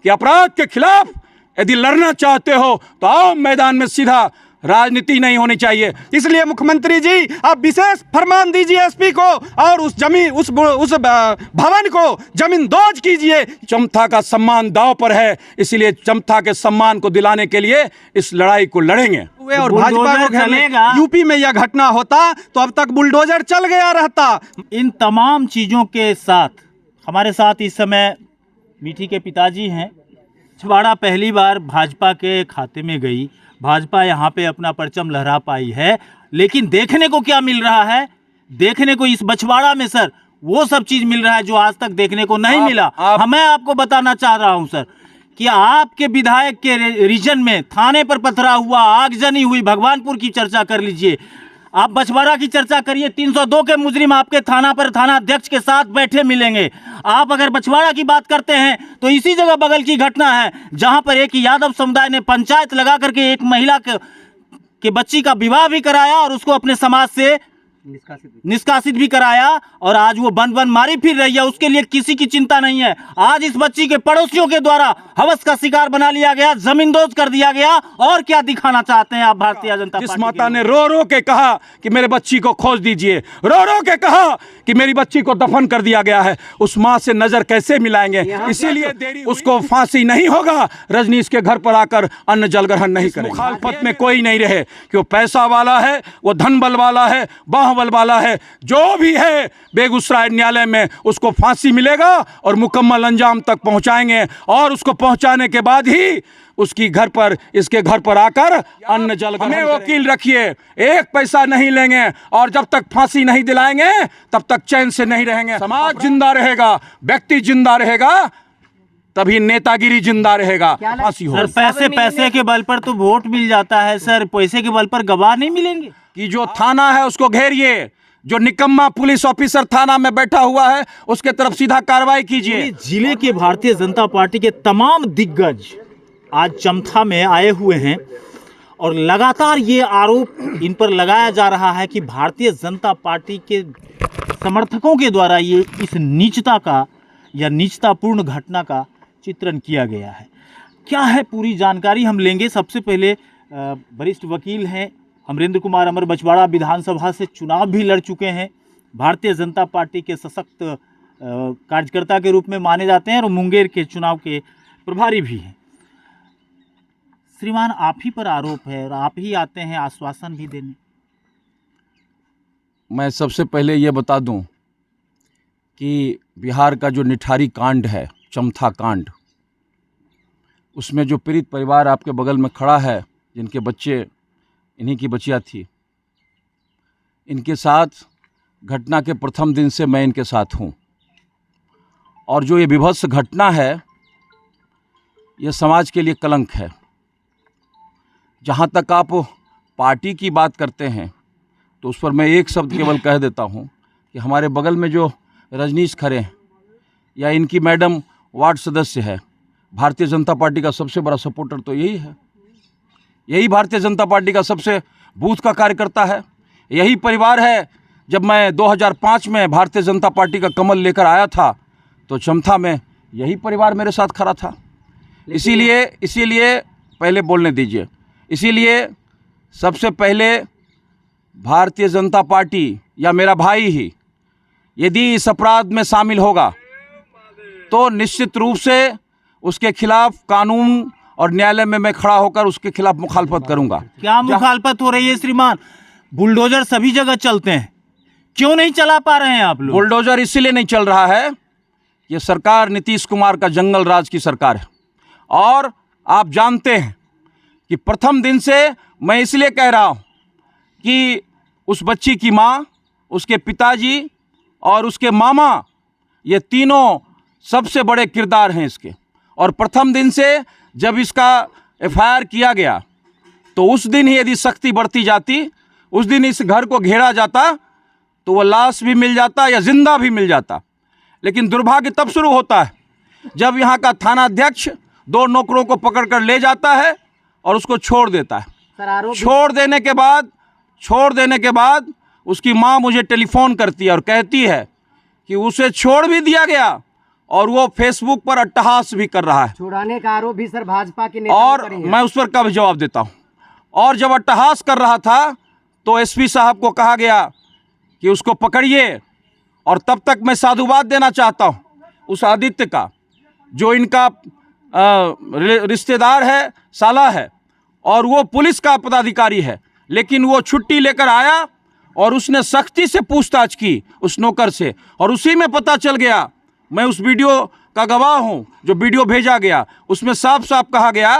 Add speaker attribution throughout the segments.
Speaker 1: कि अपराध के खिलाफ यदि लड़ना चाहते हो तो आओ मैदान में, सीधा राजनीति नहीं होनी चाहिए।
Speaker 2: इसलिए मुख्यमंत्री जी आप विशेष फरमान दीजिए एसपी को और उस भवन को जमींदोज कीजिए।
Speaker 1: चमथा का सम्मान दांव पर है, इसलिए चमथा के सम्मान को दिलाने के लिए इस लड़ाई को लड़ेंगे।
Speaker 2: और भाजपा को घेरने यूपी में यह घटना होता तो अब तक बुलडोजर चल गया रहता।
Speaker 3: इन तमाम चीज़ों के साथ हमारे साथ इस समय मीठी के पिताजी हैं। छिंदवाड़ा पहली बार भाजपा के खाते में गई, भाजपा यहाँ पे अपना परचम लहरा पाई है, लेकिन देखने को क्या मिल रहा है? देखने को इस बछवाड़ा में सर वो सब चीज मिल रहा है जो आज तक देखने को नहीं मिला। मैं आपको बताना चाह रहा हूं सर कि आपके विधायक के रीजन में थाने पर पथरा हुआ, आगजनी हुई, भगवानपुर की चर्चा कर लीजिए, आप बछवाड़ा की चर्चा करिए, 302 के मुजरिम आपके थाना पर थाना अध्यक्ष के साथ बैठे मिलेंगे। आप अगर बछवाड़ा की बात करते हैं तो इसी जगह बगल की घटना है जहां पर एक यादव समुदाय ने पंचायत लगा करके एक महिला के बच्ची का विवाह भी कराया और उसको अपने समाज से निष्कासित भी कराया, और आज वो बन मारी फिर रही है, उसके लिए किसी की चिंता नहीं है। आज इस बच्ची के पड़ोसियों के द्वारा हवस का शिकार बना लिया गया, जमींदोज कर दिया गया। और क्या दिखाना चाहते हैं आप भारतीय जनता पार्टी?
Speaker 1: जिस माता ने रो रो के कहा कि मेरे बच्ची को खोज दीजिए, रो रो के कहा कि मेरी बच्ची को दफन कर दिया गया है, उस माँ से नजर कैसे मिलाएंगे? इसीलिए उसको फांसी नहीं होगा, रजनीश के घर पर आकर अन्न जल ग्रहण नहीं करेंगे। मुखालफत में कोई नहीं रहे कि वो पैसा वाला है, वो धन बल वाला है, बाहुबल वाला है, जो भी है बेगूसराय न्यायालय में उसको फांसी मिलेगा और मुकम्मल अंजाम तक पहुंचाएंगे। और उसको पहुंचाने के बाद ही उसकी घर पर, इसके घर पर आकर अन्न जल ग्रहण वकील रखिए, एक पैसा नहीं लेंगे, और जब तक फांसी नहीं दिलाएंगे तब तक चैन से नहीं रहेंगे। समाज जिंदा रहेगा, व्यक्ति जिंदा रहेगा, तभी नेतागिरी जिंदा रहेगा। फांसी हो
Speaker 3: सर, पैसे के बल पर तो वोट मिल जाता है सर, पैसे के बल पर गवाह नहीं मिलेंगे।
Speaker 1: कि जो थाना है उसको घेरिए, जो निकम्मा पुलिस ऑफिसर थाना में बैठा हुआ है उसके तरफ सीधा कार्रवाई कीजिए।
Speaker 3: जिले के भारतीय जनता पार्टी के तमाम दिग्गज आज चमथा में आए हुए हैं और लगातार ये आरोप इन पर लगाया जा रहा है कि भारतीय जनता पार्टी के समर्थकों के द्वारा ये इस नीचता का या नीचतापूर्ण घटना का चित्रण किया गया है। क्या है पूरी जानकारी हम लेंगे। सबसे पहले वरिष्ठ वकील हैं अमरेंद्र कुमार अमर, बछवाड़ा विधानसभा से चुनाव भी लड़ चुके हैं, भारतीय जनता पार्टी के सशक्त कार्यकर्ता के रूप में माने जाते हैं और मुंगेर के चुनाव के प्रभारी भी हैं। श्रीमान, आप ही पर आरोप है और आप ही आते हैं आश्वासन भी देने।
Speaker 1: मैं सबसे पहले ये बता दूं कि बिहार का जो निठारी कांड है, चमथा कांड, उसमें जो पीड़ित परिवार आपके बगल में खड़ा है, जिनके बच्चे, इन्हीं की बच्चियाँ थी, इनके साथ घटना के प्रथम दिन से मैं इनके साथ हूँ। और जो ये विभत्स घटना है, ये समाज के लिए कलंक है। जहाँ तक आप पार्टी की बात करते हैं तो उस पर मैं एक शब्द केवल कह देता हूँ कि हमारे बगल में जो रजनीश खरे हैं या इनकी मैडम वार्ड सदस्य है, भारतीय जनता पार्टी का सबसे बड़ा सपोर्टर तो यही है, यही भारतीय जनता पार्टी का सबसे बूथ का कार्यकर्ता है, यही परिवार है। जब मैं 2005 में भारतीय जनता पार्टी का कमल लेकर आया था तो चमथा में यही परिवार मेरे साथ खड़ा था। इसीलिए पहले बोलने दीजिए। इसीलिए सबसे पहले भारतीय जनता पार्टी या मेरा भाई ही यदि इस अपराध में शामिल होगा तो निश्चित रूप से उसके खिलाफ कानून और न्यायालय में मैं खड़ा होकर उसके खिलाफ मुखालफत करूंगा।
Speaker 3: क्या मुखालफत हो रही है श्रीमान? बुलडोजर सभी जगह चलते हैं, क्यों नहीं चला पा रहे हैं आप लोग?
Speaker 1: बुलडोजर इसीलिए नहीं चल रहा है, ये सरकार नीतीश कुमार का जंगल राज की सरकार है। और आप जानते हैं कि प्रथम दिन से मैं इसलिए कह रहा हूं कि उस बच्ची की माँ, उसके पिताजी और उसके मामा, ये तीनों सबसे बड़े किरदार हैं इसके। और प्रथम दिन से जब इसका एफआईआर किया गया तो उस दिन ही यदि सख्ती बढ़ती जाती, उस दिन इस घर को घेरा जाता तो वह लाश भी मिल जाता या जिंदा भी मिल जाता। लेकिन दुर्भाग्य तब शुरू होता है जब यहाँ का थाना अध्यक्ष 2 नौकरों को पकड़कर ले जाता है और उसको छोड़ देता है। छोड़ देने के बाद उसकी माँ मुझे टेलीफोन करती है और कहती है कि उसे छोड़ भी दिया गया, और वो फेसबुक पर अट्टहास भी कर रहा है।
Speaker 4: छुड़ाने का आरोप भी सर भाजपा के नेता
Speaker 1: और मैं उस पर कब जवाब देता हूं। और जब अट्टहास कर रहा था तो एसपी साहब को कहा गया कि उसको पकड़िए, और तब तक मैं साधुवाद देना चाहता हूं उस आदित्य का, जो इनका रिश्तेदार है, साला है, और वो पुलिस का पदाधिकारी है, लेकिन वो छुट्टी लेकर आया और उसने सख्ती से पूछताछ की उस नौकर से, और उसी में पता चल गया, मैं उस वीडियो का गवाह हूं, जो वीडियो भेजा गया उसमें साफ साफ कहा गया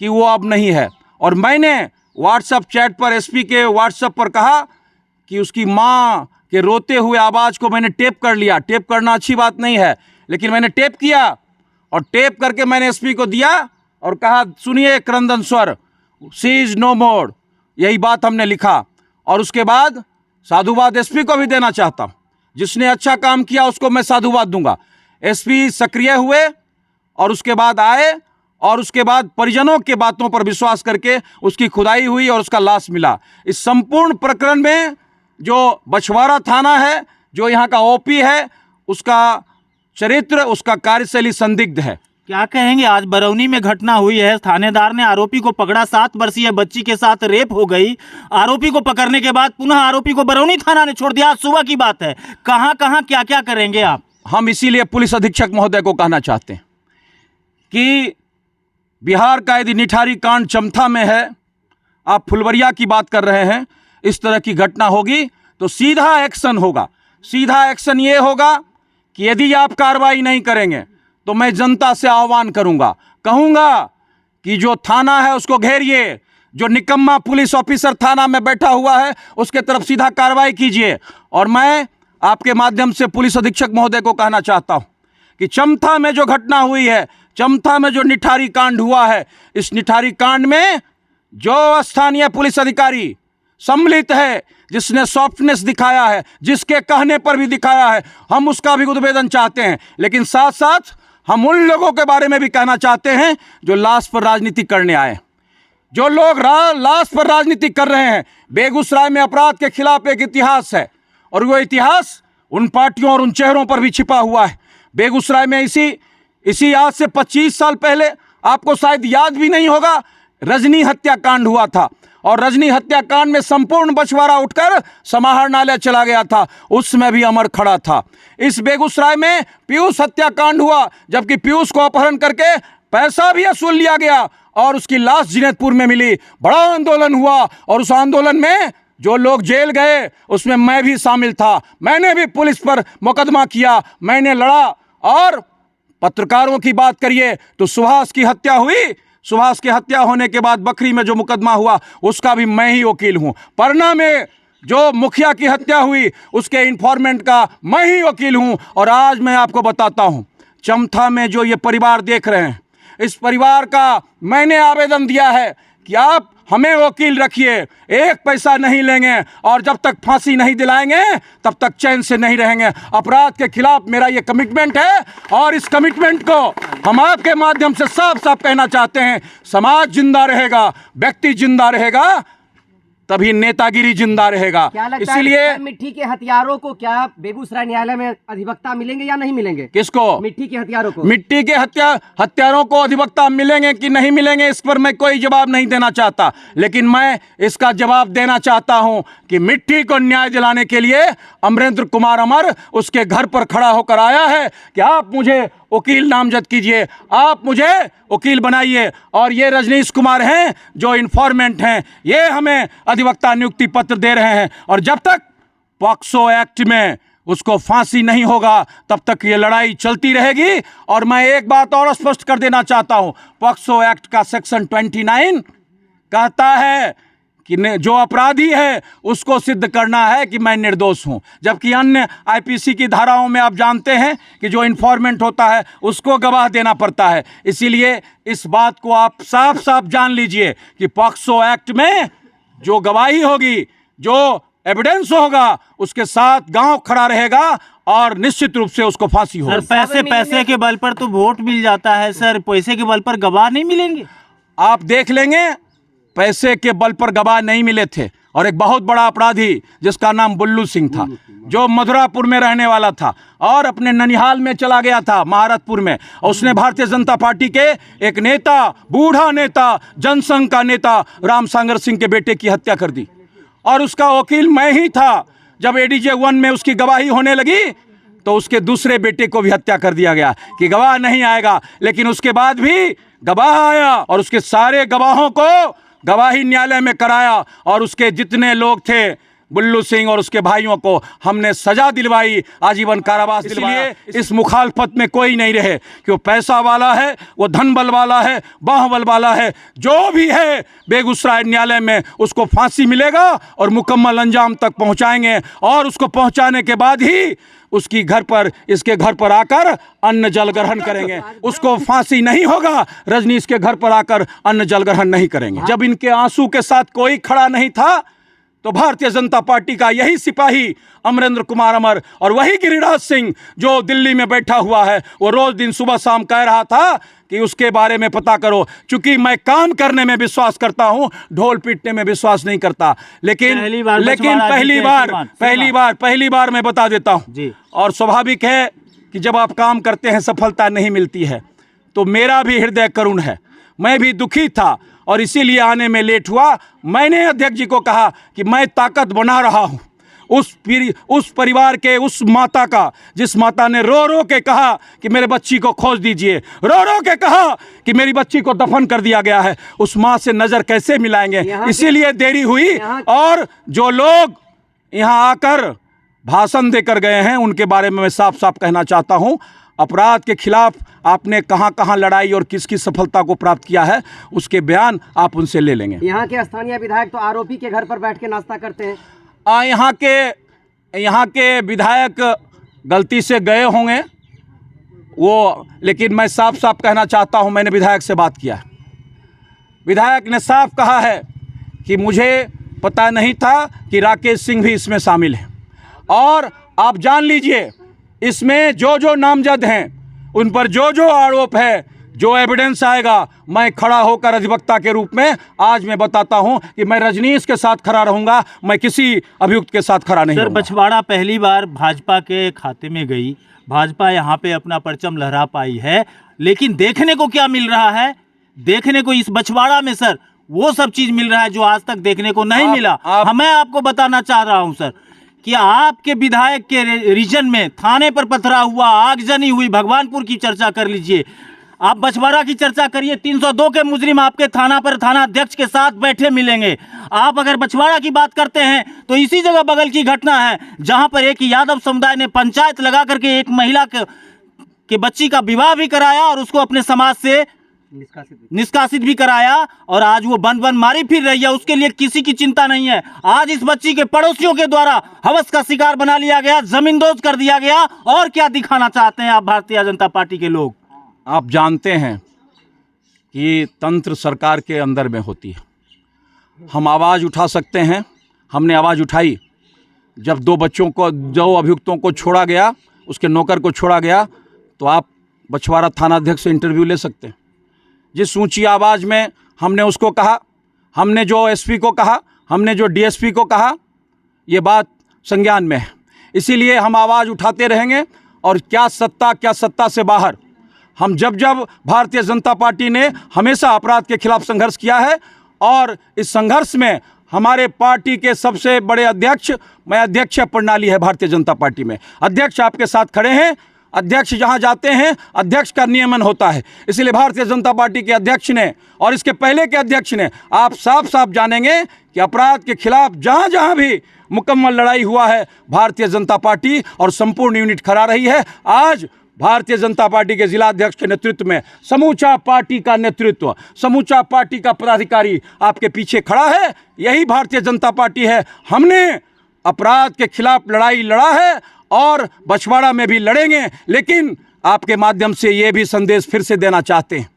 Speaker 1: कि वो अब नहीं है। और मैंने व्हाट्सएप चैट पर एसपी के व्हाट्सएप पर कहा कि उसकी माँ के रोते हुए आवाज़ को मैंने टेप कर लिया। टेप करना अच्छी बात नहीं है, लेकिन मैंने टेप किया और टेप करके मैंने एसपी को दिया और कहा, सुनिए क्रंदन स्वर, सी इज नो मोर, यही बात हमने लिखा। और उसके बाद साधुवाद एसपी को भी देना चाहता हूँ, जिसने अच्छा काम किया उसको मैं साधुवाद दूंगा। एसपी सक्रिय हुए और उसके बाद आए और उसके बाद परिजनों के बातों पर विश्वास करके उसकी खुदाई हुई और उसका लाश मिला। इस संपूर्ण प्रकरण में जो बछवाड़ा थाना है, जो यहाँ का ओपी है, उसका चरित्र, उसका कार्यशैली संदिग्ध है।
Speaker 3: क्या कहेंगे, आज बरौनी में घटना हुई है, थानेदार ने आरोपी को पकड़ा, 7 वर्षीय बच्ची के साथ रेप हो गई, आरोपी को पकड़ने के बाद पुनः आरोपी को बरौनी थाना ने छोड़ दिया। आज सुबह की बात है, कहां कहां क्या क्या करेंगे आप?
Speaker 1: हम इसीलिए पुलिस अधीक्षक महोदय को कहना चाहते हैं कि बिहार का यदि निठारी कांड चमथा में है, आप फुलवरिया की बात कर रहे हैं, इस तरह की घटना होगी तो सीधा एक्शन होगा। सीधा एक्शन ये होगा कि यदि आप कार्रवाई नहीं करेंगे तो मैं जनता से आह्वान करूंगा, कहूंगा कि जो थाना है उसको घेरिए, जो निकम्मा पुलिस ऑफिसर थाना में बैठा हुआ है उसके तरफ सीधा कार्रवाई कीजिए। और मैं आपके माध्यम से पुलिस अधीक्षक महोदय को कहना चाहता हूं कि चमथा में जो घटना हुई है, चमथा में जो निठारी कांड हुआ है, इस निठारी कांड में जो स्थानीय पुलिस अधिकारी सम्मिलित है, जिसने सॉफ्टनेस दिखाया है, जिसके कहने पर भी दिखाया है, हम उसका भी उद्भेदन चाहते हैं। लेकिन साथ साथ हम उन लोगों के बारे में भी कहना चाहते हैं जो लाश पर राजनीति करने आए, जो लोग लाश पर राजनीति कर रहे हैं। बेगूसराय में अपराध के खिलाफ एक इतिहास है और वो इतिहास उन पार्टियों और उन चेहरों पर भी छिपा हुआ है। बेगूसराय में इसी आज से 25 साल पहले, आपको शायद याद भी नहीं होगा, रजनी हत्याकांड हुआ था और रजनी हत्याकांड में संपूर्ण बछवाड़ा उठकर समाहरणालय चला गया था, उसमें भी अमर खड़ा था। इस बेगूसराय में पीयूष हत्याकांड हुआ, जबकि पीयूष को अपहरण करके पैसा भी वसूल लिया गया और उसकी लाश जिनेतपुर में मिली। बड़ा आंदोलन हुआ और उस आंदोलन में जो लोग जेल गए उसमें मैं भी शामिल था। मैंने भी पुलिस पर मुकदमा किया, मैंने लड़ा। और पत्रकारों की बात करिए तो सुभाष की हत्या हुई, सुभाष की हत्या होने के बाद बकरी में जो मुकदमा हुआ उसका भी मैं ही वकील हूं। पटना में जो मुखिया की हत्या हुई उसके इन्फॉर्मेंट का मैं ही वकील हूं। और आज मैं आपको बताता हूं, चमथा में जो ये परिवार देख रहे हैं, इस परिवार का मैंने आवेदन दिया है कि आप हमें वकील रखिए, 1 पैसा नहीं लेंगे और जब तक फांसी नहीं दिलाएंगे तब तक चैन से नहीं रहेंगे। अपराध के खिलाफ मेरा ये कमिटमेंट है और इस कमिटमेंट को हम आपके माध्यम से साफ साफ कहना चाहते हैं। समाज जिंदा रहेगा, व्यक्ति जिंदा रहेगा, तभी नेतागिरी जिंदा रहेगा।
Speaker 4: इसलिए मिट्टी के हथियारों को क्या बेगूसराय न्यायालय में अधिवक्ता मिलेंगे या नहीं मिलेंगे?
Speaker 1: किसको?
Speaker 4: मिट्टी के हथियारों को।
Speaker 1: मिट्टी के हथियारों को अधिवक्ता मिलेंगे कि नहीं मिलेंगे, इस पर मैं कोई जवाब नहीं देना चाहता, लेकिन मैं इसका जवाब देना चाहता हूं कि मिट्टी को न्याय दिलाने के लिए अमरेंद्र कुमार अमर उसके घर पर खड़ा होकर आया है कि आप मुझे वकील नामजद कीजिए, आप मुझे वकील बनाइए। और ये रजनीश कुमार हैं जो इन्फॉर्मेंट हैं, ये हमें अधिवक्ता नियुक्ति पत्र दे रहे हैं। और जब तक पॉक्सो एक्ट में उसको फांसी नहीं होगा तब तक ये लड़ाई चलती रहेगी। और मैं एक बात और स्पष्ट कर देना चाहता हूं, पॉक्सो एक्ट का सेक्शन 29 कहता है कि जो अपराधी है उसको सिद्ध करना है कि मैं निर्दोष हूं, जबकि अन्य आईपीसी की धाराओं में आप जानते हैं कि जो इन्फॉर्मेंट होता है उसको गवाह देना पड़ता है। इसीलिए इस बात को आप साफ साफ जान लीजिए कि पॉक्सो एक्ट में जो गवाही होगी, जो एविडेंस होगा, उसके साथ गांव खड़ा रहेगा और निश्चित रूप से उसको फांसी होगी।
Speaker 3: सर, पैसे के बल पर तो वोट मिल जाता है सर, पैसे के बल पर गवाह नहीं मिलेंगे?
Speaker 1: आप देख लेंगे, पैसे के बल पर गवाह नहीं मिले थे। और एक बहुत बड़ा अपराधी जिसका नाम बुल्लू सिंह था, जो मधुरापुर में रहने वाला था और अपने ननिहाल में चला गया था महारतपुर में। और उसने भारतीय जनता पार्टी के एक नेता, बूढ़ा नेता, जनसंघ का नेता राम सागर सिंह के बेटे की हत्या कर दी। और उसका वकील मैं ही था। जब ADJ 1 में उसकी गवाही होने लगी तो उसके दूसरे बेटे को भी हत्या कर दिया गया कि गवाह नहीं आएगा, लेकिन उसके बाद भी गवाह आया और उसके सारे गवाहों को गवाही न्यायालय में कराया और उसके जितने लोग थे बुल्लू सिंह और उसके भाइयों को हमने सजा दिलवाई, आजीवन कारावास दिलवाया। इस मुखालफत में कोई नहीं रहे कि वो पैसा वाला है, वो धन बल वाला है, बाहुबल वाला है, जो भी है बेगूसराय न्यायालय में उसको फांसी मिलेगा और मुकम्मल अंजाम तक पहुंचाएंगे। और उसको पहुंचाने के बाद ही उसकी घर पर, इसके घर पर आकर अन्न जल ग्रहण करेंगे। उसको फांसी नहीं होगा, रजनीश के घर पर आकर अन्न जल ग्रहण नहीं करेंगे। जब इनके आंसू के साथ कोई खड़ा नहीं था तो भारतीय जनता पार्टी का यही सिपाही अमरेंद्र कुमार अमर और वही गिरिराज सिंह जो दिल्ली में बैठा हुआ है, वो रोज दिन सुबह शाम कह रहा था कि उसके बारे में पता करो। चूंकि मैं काम करने में विश्वास करता हूं, ढोल पीटने में विश्वास नहीं करता। लेकिन पहली बार मैं बता देता हूं। और स्वाभाविक है कि जब आप काम करते हैं सफलता नहीं मिलती है तो मेरा भी हृदय करुण है, मैं भी दुखी था और इसीलिए आने में लेट हुआ। मैंने अध्यक्ष जी को कहा कि मैं ताकत बना रहा हूं उस परिवार के, उस माता का, जिस माता ने रो रो के कहा कि मेरे बच्ची को खोज दीजिए, रो रो के कहा कि मेरी बच्ची को दफन कर दिया गया है। उस माँ से नजर कैसे मिलाएंगे, इसीलिए देरी हुई। और जो लोग यहाँ आकर भाषण देकर गए हैं उनके बारे में मैं साफ साफ कहना चाहता हूं। अपराध के खिलाफ आपने कहां कहां लड़ाई और किस किस सफलता को प्राप्त किया है, उसके बयान आप उनसे ले लेंगे।
Speaker 4: यहाँ के स्थानीय विधायक तो आरोपी के घर पर बैठ के नाश्ता करते हैं।
Speaker 1: यहाँ के विधायक गलती से गए होंगे वो, लेकिन मैं साफ साफ कहना चाहता हूं, मैंने विधायक से बात किया। विधायक ने साफ कहा है कि मुझे पता नहीं था कि राकेश सिंह भी इसमें शामिल है। और आप जान लीजिए इसमें जो जो नामजद हैं उन पर जो जो आरोप है, जो एविडेंस आएगा, मैं खड़ा होकर अधिवक्ता के रूप में आज मैं बताता हूं कि मैं रजनीश के साथ खड़ा रहूंगा, मैं किसी अभियुक्त के साथ खड़ा नहीं रहूंगा।
Speaker 3: बछवाड़ा पहली बार भाजपा के खाते में गई, भाजपा यहां पे अपना परचम लहरा पाई है, लेकिन देखने को क्या मिल रहा है? देखने को इस बछवाड़ा में सर वो सब चीज मिल रहा है जो आज तक देखने को नहीं मिला। मैं आपको बताना चाह रहा हूं सर कि आपके विधायक के रीजन में थाने पर पथरा हुआ, आगजनी हुई, भगवानपुर की चर्चा कर लीजिए, आप बछवाड़ा की चर्चा करिए, 302 के मुजरिम आपके थाना पर थाना अध्यक्ष के साथ बैठे मिलेंगे। आप अगर बछवाड़ा की बात करते हैं तो इसी जगह बगल की घटना है जहां पर एक यादव समुदाय ने पंचायत लगा करके एक महिला के बच्ची का विवाह भी कराया और उसको अपने समाज से निष्कासित भी कराया, और आज वो बन मारी फिर रही है, उसके लिए किसी की चिंता नहीं है। आज इस बच्ची के पड़ोसियों के द्वारा हवस का शिकार बना लिया गया, जमींदोज कर दिया गया। और क्या दिखाना चाहते हैं आप भारतीय जनता पार्टी के लोग?
Speaker 1: आप जानते हैं कि तंत्र सरकार के अंदर में होती है। हम आवाज़ उठा सकते हैं, हमने आवाज़ उठाई जब दो अभियुक्तों को छोड़ा गया, उसके नौकर को छोड़ा गया, तो आप बछवाड़ा थाना अध्यक्ष से इंटरव्यू ले सकते हैं। जिस ऊंची आवाज़ में हमने उसको कहा, हमने जो एसपी को कहा, हमने जो डीएसपी को कहा, ये बात संज्ञान में है। इसीलिए हम आवाज़ उठाते रहेंगे। और क्या सत्ता से बाहर, हम जब भारतीय जनता पार्टी ने हमेशा अपराध के खिलाफ संघर्ष किया है और इस संघर्ष में हमारे पार्टी के सबसे बड़े अध्यक्ष, मैं अध्यक्ष प्रणाली है भारतीय जनता पार्टी में, अध्यक्ष आपके साथ खड़े हैं। अध्यक्ष जहां जाते हैं अध्यक्ष का नियमन होता है। इसलिए भारतीय जनता पार्टी के अध्यक्ष ने और इसके पहले के अध्यक्ष ने, आप साफ साफ जानेंगे कि अपराध के खिलाफ जहां जहां भी मुकम्मल लड़ाई हुआ है, भारतीय जनता पार्टी और संपूर्ण यूनिट खड़ा रही है। आज भारतीय जनता पार्टी के जिला अध्यक्ष के नेतृत्व में समूचा पार्टी का नेतृत्व, समूचा पार्टी का पदाधिकारी आपके पीछे खड़ा है। यही भारतीय जनता पार्टी है। हमने अपराध के खिलाफ लड़ाई लड़ा है और बछवाड़ा में भी लड़ेंगे। लेकिन आपके माध्यम से ये भी संदेश फिर से देना चाहते हैं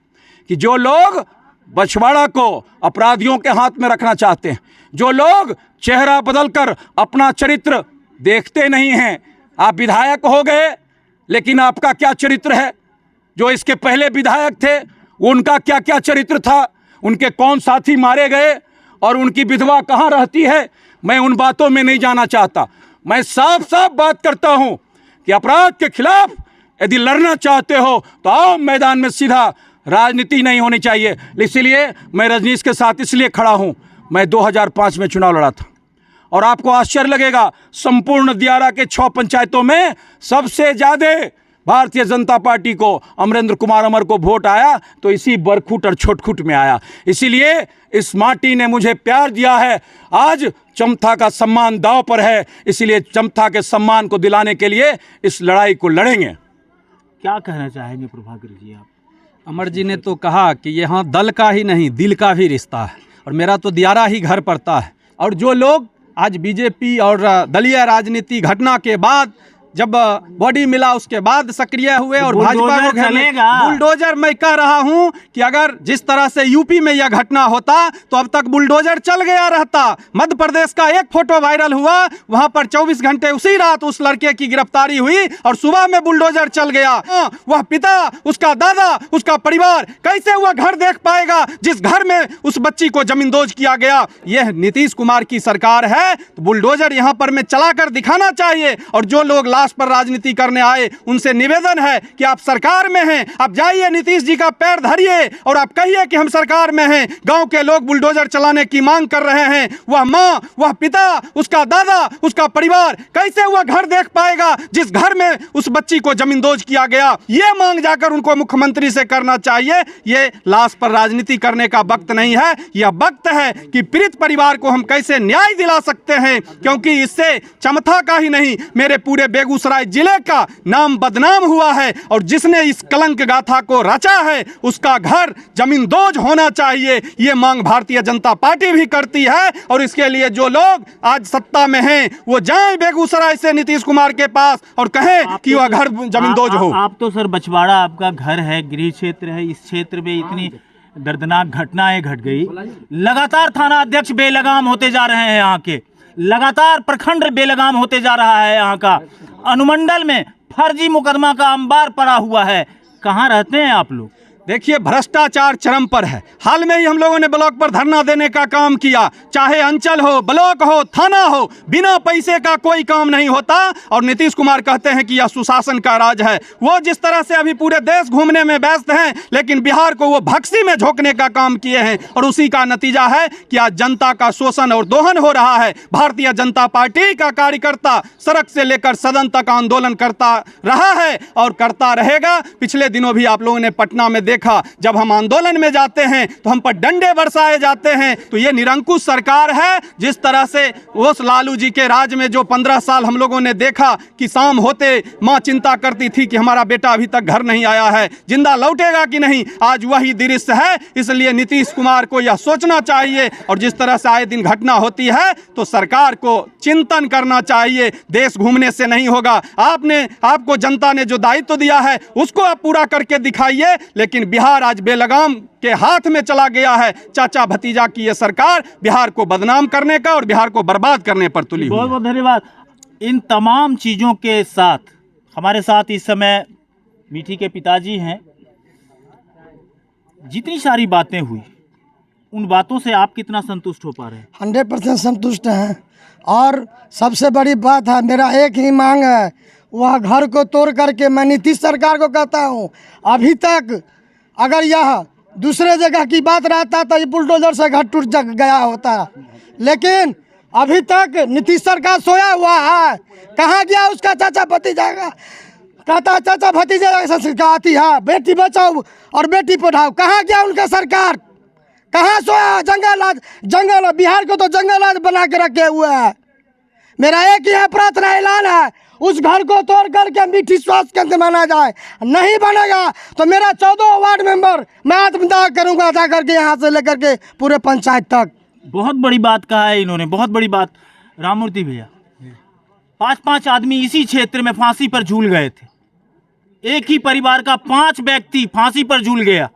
Speaker 1: कि जो लोग बछवाड़ा को अपराधियों के हाथ में रखना चाहते हैं, जो लोग चेहरा बदलकर अपना चरित्र देखते नहीं हैं, आप विधायक हो गए लेकिन आपका क्या चरित्र है? जो इसके पहले विधायक थे उनका क्या क्या चरित्र था? उनके कौन साथी मारे गए और उनकी विधवा कहाँ रहती है, मैं उन बातों में नहीं जाना चाहता। मैं साफ साफ बात करता हूं कि अपराध के खिलाफ यदि लड़ना चाहते हो तो आओ मैदान में, सीधा राजनीति नहीं होनी चाहिए। इसीलिए मैं रजनीश के साथ इसलिए खड़ा हूं। मैं 2005 में चुनाव लड़ा था और आपको आश्चर्य लगेगा, संपूर्ण दियारा के 6 पंचायतों में सबसे ज़्यादा भारतीय जनता पार्टी को, अमरेंद्र कुमार अमर को वोट आया तो इसी बरखुट और छोटखुट में आया। इसीलिए इस माटी ने मुझे प्यार दिया है। आज चमथा का सम्मान दांव पर है, इसलिए चमथा के सम्मान को दिलाने के लिए इस लड़ाई को लड़ेंगे।
Speaker 3: क्या कहना चाहेंगे प्रभाकर जी आप?
Speaker 2: अमर जी ने तो कहा कि यहाँ दल का ही नहीं दिल का भी रिश्ता है, और मेरा तो दियारा ही घर पड़ता है। और जो लोग आज बीजेपी और दलीय राजनीति घटना के बाद जब बॉडी मिला उसके बाद सक्रिय हुए और भाजपा को घेरने, बुलडोजर, मैं कह रहा हूं कि अगर जिस तरह से यूपी में यह घटना होता तो अब तक बुलडोजर चल गया रहता। मध्य प्रदेश का एक फोटो वायरल हुआ, वहां पर 24 घंटे उसी रात उस लड़के की गिरफ्तारी हुई और सुबह में बुलडोजर चल गया। वह पिता, उसका दादा, उसका परिवार कैसे वह घर देख पाएगा जिस घर में उस बच्ची को जमींदोज किया गया? यह नीतीश कुमार की सरकार है तो बुलडोजर यहां पर में चलाकर दिखाना चाहिए। और जो लोग पर राजनीति करने आए उनसे निवेदन है कि आप सरकार में हैं, आप जाइए नीतीश जी का पैर धरिए और आप कहिए कि हम सरकार में हैं। गांव के लोग बुलडोजर चलाने की मांग कर रहे हैं, वह मां, वह पिता, उसका दादा, उसका परिवार कैसे वह घर देख पाएगा जिस घर में उस बच्ची को जमींदोज किया गया? ये मांग जाकर उनको मुख्यमंत्री से करना चाहिए। ये लाश पर राजनीति करने का वक्त नहीं है, यह वक्त है कि पीड़ित परिवार को हम कैसे न्याय दिला सकते हैं, क्योंकि इससे चमथा का ही नहीं मेरे पूरे बेगूसराय जिले का नाम बदनाम हुआ है। और जिसने इस कलंक गाथा को रचा है उसका घर जमींदोज होना चाहिए। ये मांग भारतीय जनता पार्टी भी करती है। और इसके लिए जो लोग आज सत्ता में हैं वो जाएं बेगूसराय से नीतीश कुमार के पास और कहें कि वह घर जमींदोज हो।
Speaker 3: आप तो सर बछवाड़ा आपका घर है, गृह क्षेत्र है, इस क्षेत्र में इतनी दर्दनाक घटनाएं घट गई। लगातार थाना अध्यक्ष बेलगाम होते जा रहे हैं, यहाँ के लगातार प्रखंड बेलगाम होते जा रहा है। यहाँ का अनुमंडल में फर्जी मुकदमा का अंबार पड़ा हुआ है। कहाँ रहते हैं आप लोग?
Speaker 2: देखिए, भ्रष्टाचार चरम पर है। हाल में ही हम लोगों ने ब्लॉक पर धरना देने का काम किया। चाहे अंचल हो, ब्लॉक हो, थाना हो, बिना पैसे का कोई काम नहीं होता। और नीतीश कुमार कहते हैं कि यह सुशासन का राज है। वो जिस तरह से अभी पूरे देश घूमने में व्यस्त हैं, लेकिन बिहार को वो भक्सी में झोंकने का काम किए हैं। और उसी का नतीजा है कि आज जनता का शोषण और दोहन हो रहा है। भारतीय जनता पार्टी का कार्यकर्ता सड़क से लेकर सदन तक आंदोलन करता रहा है और करता रहेगा। पिछले दिनों भी आप लोगों ने पटना में देखा, जब हम आंदोलन में जाते हैं तो हम पर डंडे बरसाए जाते हैं। तो ये निरंकुश सरकार है। जिस तरह से उस लालू जी के राज में जो 15 साल हम लोगों ने देखा कि शाम होते मां चिंता करती थी कि हमारा बेटा अभी तक घर नहीं आया है, जिंदा लौटेगा कि नहीं, आज वही दृश्य है। इसलिए नीतीश कुमार को यह सोचना चाहिए और जिस तरह से आए दिन घटना होती है तो सरकार को चिंतन करना चाहिए। देश घूमने से नहीं होगा। आपको जनता ने जो दायित्व दिया है उसको आप पूरा करके दिखाइए। लेकिन बिहार आज बेलगाम के हाथ में चला गया है। चाचा भतीजा की यह सरकार बिहार को बदनाम करने का और बिहार को बर्बाद करने पर तुली हुई है।
Speaker 3: बहुत बहुत धन्यवाद। इन तमाम चीज़ों के साथ हमारे साथ इस समय मीठी के पिताजी हैं। जितनी सारी बातें हुई उन बातों से आप कितना संतुष्ट हो पा रहे हैं?
Speaker 5: 100% संतुष्ट हैं। और सबसे बड़ी बात है, मेरा एक ही मांग है, वह घर को तोड़ करके मैं नीतीश सरकार को कहता हूँ, अभी तक अगर यह दूसरे जगह की बात रहता तो ये बुलडोजर से घर टूट गया होता। लेकिन अभी तक नीतीश सरकार सोया हुआ है। कहाँ गया उसका चाचा भतीजा का? कहता चाचा भतीजा आती है, बेटी बचाओ और बेटी पढ़ाओ। कहाँ गया उनका सरकार? कहाँ सोया? जंगल बिहार को तो जंगल बना के रखे हुए हैं। मेरा एक ही प्रार्थना ऐलान है, उस घर को तोड़ करके मीठी स्वास्थ्य केंद्र बना जाए। नहीं बनेगा तो मेरा 14 वार्ड मेंबर मैं आत्मदाह करूंगा जा करके यहाँ से लेकर के पूरे पंचायत तक।
Speaker 3: बहुत बड़ी बात कहा है इन्होंने, बहुत बड़ी बात। राममूर्ति भैया, 5-5 आदमी इसी क्षेत्र में फांसी पर झूल गए थे। एक ही परिवार का 5 व्यक्ति फांसी पर झूल गया।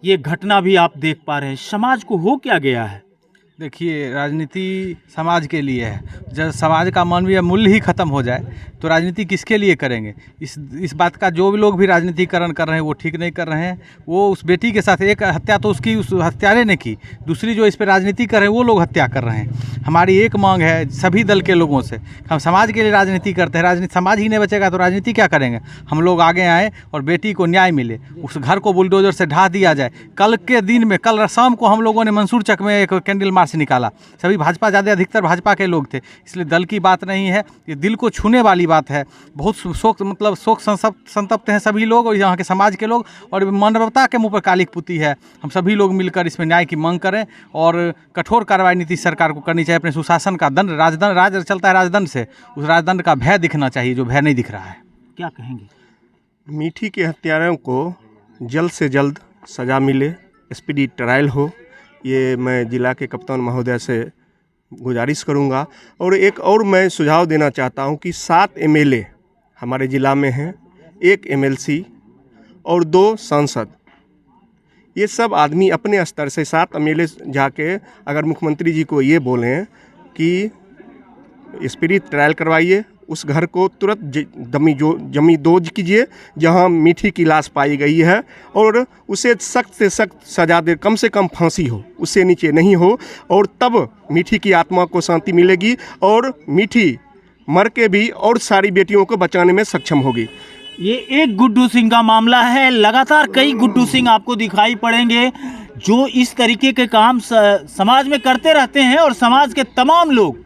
Speaker 3: ये घटना भी आप देख पा रहे हैं। समाज को हो क्या गया है?
Speaker 2: देखिए, राजनीति समाज के लिए है। जब समाज का मानवीय मूल्य ही खत्म हो जाए तो राजनीति किसके लिए करेंगे। इस बात का जो भी लोग भी राजनीतिकरण कर रहे हैं वो ठीक नहीं कर रहे हैं। वो उस बेटी के साथ एक हत्या तो उसकी उस हत्यारे ने की, दूसरी जो इस पर राजनीति कर रहे हैं वो लोग हत्या कर रहे हैं। हमारी एक मांग है सभी दल के लोगों से, हम समाज के लिए राजनीति करते हैं। राजनीति समाज ही नहीं बचेगा तो राजनीति क्या करेंगे। हम लोग आगे आए और बेटी को न्याय मिले, उस घर को बुलडोजर से ढा दिया जाए। कल के दिन में, कल शाम को हम लोगों ने मंसूर चक में एक कैंडल मार्च निकाला। सभी भाजपा, ज़्यादा अधिकतर भाजपा के लोग थे, इसलिए दल की बात नहीं है, ये दिल को छूने वाली बात है। बहुत शोक संतप्त हैं सभी लोग और यहाँ के समाज के लोग, और मानवता के मुंह पर कालिक पुती है। हम सभी लोग मिलकर इसमें न्याय की मांग करें और कठोर कार्रवाई नीतीश सरकार को करनी चाहिए। अपने सुशासन का दंड, राज चलता है राजदंड से, उस राजदंड का भय दिखना चाहिए जो भय नहीं दिख रहा है।
Speaker 3: क्या कहेंगे?
Speaker 6: मीठी के हत्यारों को जल्द से जल्द सज़ा मिले, स्पीडी ट्रायल हो, ये मैं जिला के कप्तान महोदय से गुजारिश करूंगा। और एक और मैं सुझाव देना चाहता हूं कि 7 MLA हमारे ज़िला में हैं, 1 MLC और 2 सांसद। ये सब आदमी अपने स्तर से 7 MLA जाके अगर मुख्यमंत्री जी को ये बोलें कि स्पीडी ट्रायल करवाइए, उस घर को तुरंत जमींदोज कीजिए जहां मीठी की लाश पाई गई है, और उसे सख्त से सख्त सजा दे, कम से कम फांसी हो, उससे नीचे नहीं हो। और तब मीठी की आत्मा को शांति मिलेगी और मीठी मर के भी और सारी बेटियों को बचाने में सक्षम होगी।
Speaker 3: ये एक गुड्डू सिंह का मामला है, लगातार कई गुड्डू सिंह आपको दिखाई पड़ेंगे जो इस तरीके के काम समाज में करते रहते हैं। और समाज के तमाम लोग,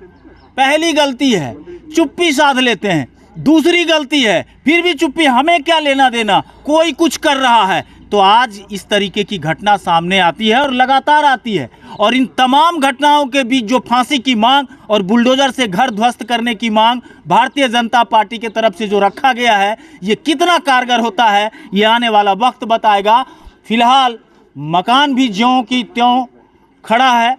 Speaker 3: पहली गलती है चुप्पी साध लेते हैं, दूसरी गलती है फिर भी चुप्पी, हमें क्या लेना देना, कोई कुछ कर रहा है। तो आज इस तरीके की घटना सामने आती है और लगातार आती है। और इन तमाम घटनाओं के बीच जो फांसी की मांग और बुलडोजर से घर ध्वस्त करने की मांग भारतीय जनता पार्टी के तरफ से जो रखा गया है, ये कितना कारगर होता है ये आने वाला वक्त बताएगा। फिलहाल मकान भी ज्यों की त्यों खड़ा है,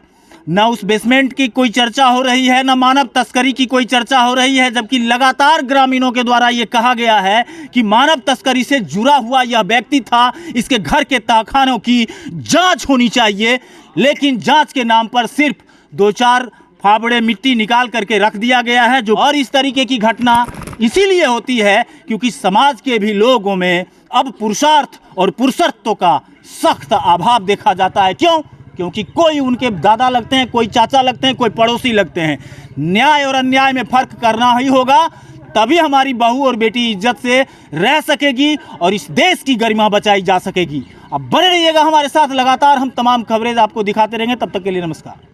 Speaker 3: ना उस बेसमेंट की कोई चर्चा हो रही है, ना मानव तस्करी की कोई चर्चा हो रही है। जबकि लगातार ग्रामीणों के द्वारा ये कहा गया है कि मानव तस्करी से जुड़ा हुआ यह व्यक्ति था, इसके घर के तहखानों की जांच होनी चाहिए। लेकिन जांच के नाम पर सिर्फ 2-4 फावड़े मिट्टी निकाल करके रख दिया गया है। जो और इस तरीके की घटना इसीलिए होती है क्योंकि समाज के भी लोगों में अब पुरुषार्थ और पुरुषत्व का सख्त अभाव देखा जाता है। क्यों? क्योंकि कोई उनके दादा लगते हैं, कोई चाचा लगते हैं, कोई पड़ोसी लगते हैं। न्याय और अन्याय में फर्क करना ही होगा, तभी हमारी बहू और बेटी इज्जत से रह सकेगी और इस देश की गरिमा बचाई जा सकेगी। अब बने रहिएगा हमारे साथ, लगातार हम तमाम खबरें आपको दिखाते रहेंगे। तब तक के लिए नमस्कार।